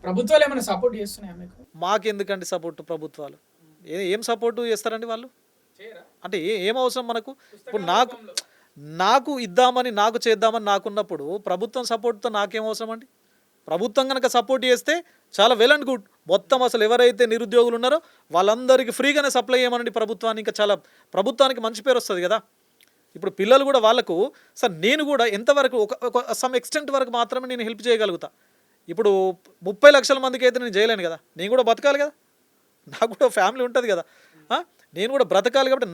ప్రభుత్వాలు ఏమైనా సపోర్ట్ చేస్తున్నాయా మీకు? మాకెందుకండి సపోర్ట్ ప్రభుత్వాలు? ఏం సపోర్టు చేస్తారండి వాళ్ళు? చేయరా? అంటే ఏం అవసరం మనకు? ఇప్పుడు పుస్తకాల నాకు రూపంలో. నాకు ఇద్దామని, నాకు చేద్దామని నాకున్నప్పుడు ప్రభుత్వం సపోర్ట్‌తో నాకేం అవసరం అండి? ప్రభుత్వం గనక సపోర్ట్ చేస్తే చాలా వెల్ అండ్ గుడ్. మొత్తం అసలు ఎవరైతే నిరుద్యోగులు ఉన్నారో వాళ్ళందరికీ ఫ్రీగానే సప్లై చేయమనండి ప్రభుత్వాన్ని. ఇంకా చాలా ప్రభుత్వానికి మంచి పేరు వస్తుంది కదా! ఇప్పుడు పిల్లలు కూడా వాళ్ళకు సార్ నేను కూడా ఎంతవరకు ఒక ఒక సమ్ ఎక్స్‌టెంట్ వరకు మాత్రమే నేను హెల్ప్ చేయగలుగుతా. ఇప్పుడు 30,00,000 మందికైతే నేను చేయలేను కదా! నేను కూడా బతకాలి కదా! నాకు కూడా ఫ్యామిలీ ఉంటది కదా! ఆ! నేను కూడా బ్రతకాలి కాబట్టి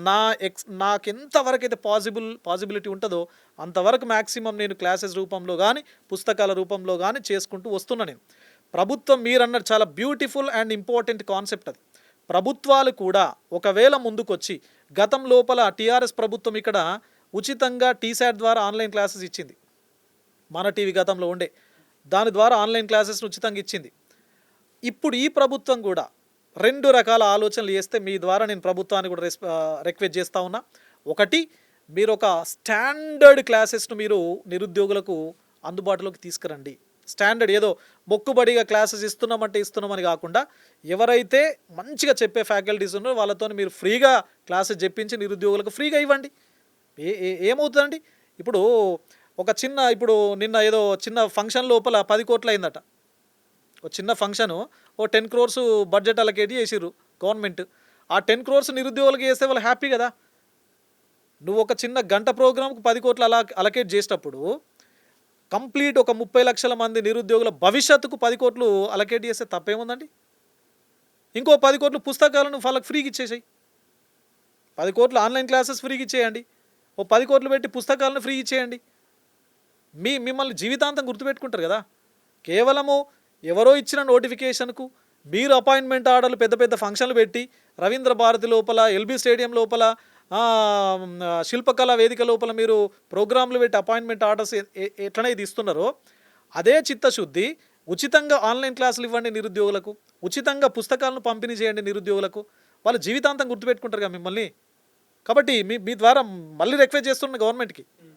నాకెంత వరకైతే పాసిబిలిటీ ఉంటదో అంతవరకు మాక్సిమం నేను క్లాసెస్ రూపంలో గానీ, పుస్తకాల రూపంలో గానీ చేసుకుంటూ వస్తున్నా నేను. ప్రభుత్వం మీరన్నట్టు చాలా బ్యూటిఫుల్ అండ్ ఇంపార్టెంట్ కాన్సెప్ట్ అది. ప్రభుత్వాలు కూడా ఒకవేళ ముందుకొచ్చి గతం లోపల టీఆర్ఎస్ ప్రభుత్వం ఇక్కడ ఉచితంగా టీశాట్ ద్వారా ఆన్‌లైన్ క్లాసెస్ ఇచ్చింది. మన టీవీ గతంలో ఉండే. దాని ద్వారా ఆన్‌లైన్ క్లాసెస్‌ని ఉచితంగా ఇచ్చింది. ఇప్పుడు ఈ ప్రభుత్వం కూడా 2 రకాల ఆలోచనలు చేస్తే మీ ద్వారా నేను ప్రభుత్వాన్ని కూడా రిక్వెస్ట్ చేస్తా ఉన్నా. ఒకటి, మీరొక స్టాండర్డ్ క్లాసెస్‌ను మీరు నిరుద్యోగులకు అందుబాటులోకి తీసుకురండి. స్టాండర్డ్ ఏదో మొక్కుబడిగా క్లాసెస్ ఇస్తున్నామంటే ఇస్తున్నామని కాకుండా, ఎవరైతే మంచిగా చెప్పే ఫ్యాకల్టీస్ ఉన్నారో వాళ్ళతోని మీరు ఫ్రీగా క్లాసెస్ చెప్పించి నిరుద్యోగులకు ఫ్రీగా ఇవ్వండి. ఏమవుతుందండి? ఇప్పుడు ఇప్పుడు నిన్న ఏదో చిన్న ఫంక్షన్ లోపల 10,00,00,000 అయిందట. ఒక చిన్న ఫంక్షను ఓ 10 క్రోర్స్ బడ్జెట్ అలొకేట్ చేసిర్రు గవర్నమెంట్. ఆ 10 క్రోర్స్ నిరుద్యోగులకు చేస్తే వాళ్ళు హ్యాపీ కదా! నువ్వు ఒక చిన్న గంట ప్రోగ్రామ్‌కు 10,00,00,000 అలొకేట్ చేసేటప్పుడు కంప్లీట్ ఒక 30,00,000 మంది నిరుద్యోగుల భవిష్యత్తుకు 10,00,00,000 అలొకేట్ చేస్తే తప్పేముందండి? ఇంకో 10,00,00,000 పుస్తకాలను వాళ్ళకి ఫ్రీగా ఇచ్చేసేయి. 10,00,00,000 ఆన్‌లైన్ క్లాసెస్ ఫ్రీగా ఇచ్చేయండి. ఓ 10,00,00,000 పెట్టి పుస్తకాలను ఫ్రీ ఇచ్చేయండి. మిమ్మల్ని జీవితాంతం గుర్తుపెట్టుకుంటారు కదా! కేవలము ఎవరో ఇచ్చిన నోటిఫికేషన్‌కు మీరు అపాయింట్మెంట్ ఆర్డర్‌లు పెద్ద పెద్ద ఫంక్షన్‌లు పెట్టి రవీంద్ర భారతి లోపల, ఎల్బీ స్టేడియం లోపల, శిల్పకళా వేదిక లోపల మీరు ప్రోగ్రామ్‌లు పెట్టి అపాయింట్మెంట్ ఆర్డర్స్ ఎట్లనైతే ఇస్తున్నారో అదే చిత్తశుద్ధి ఉచితంగా ఆన్‌లైన్ క్లాసులు ఇవ్వండి నిరుద్యోగులకు. ఉచితంగా పుస్తకాలను పంపిణీ చేయండి నిరుద్యోగులకు. వాళ్ళు జీవితాంతం గుర్తుపెట్టుకుంటారుగా మిమ్మల్ని. కాబట్టి మీ మీ ద్వారా మళ్ళీ రిక్వెస్ట్ చేస్తున్నా గవర్నమెంట్‌కి.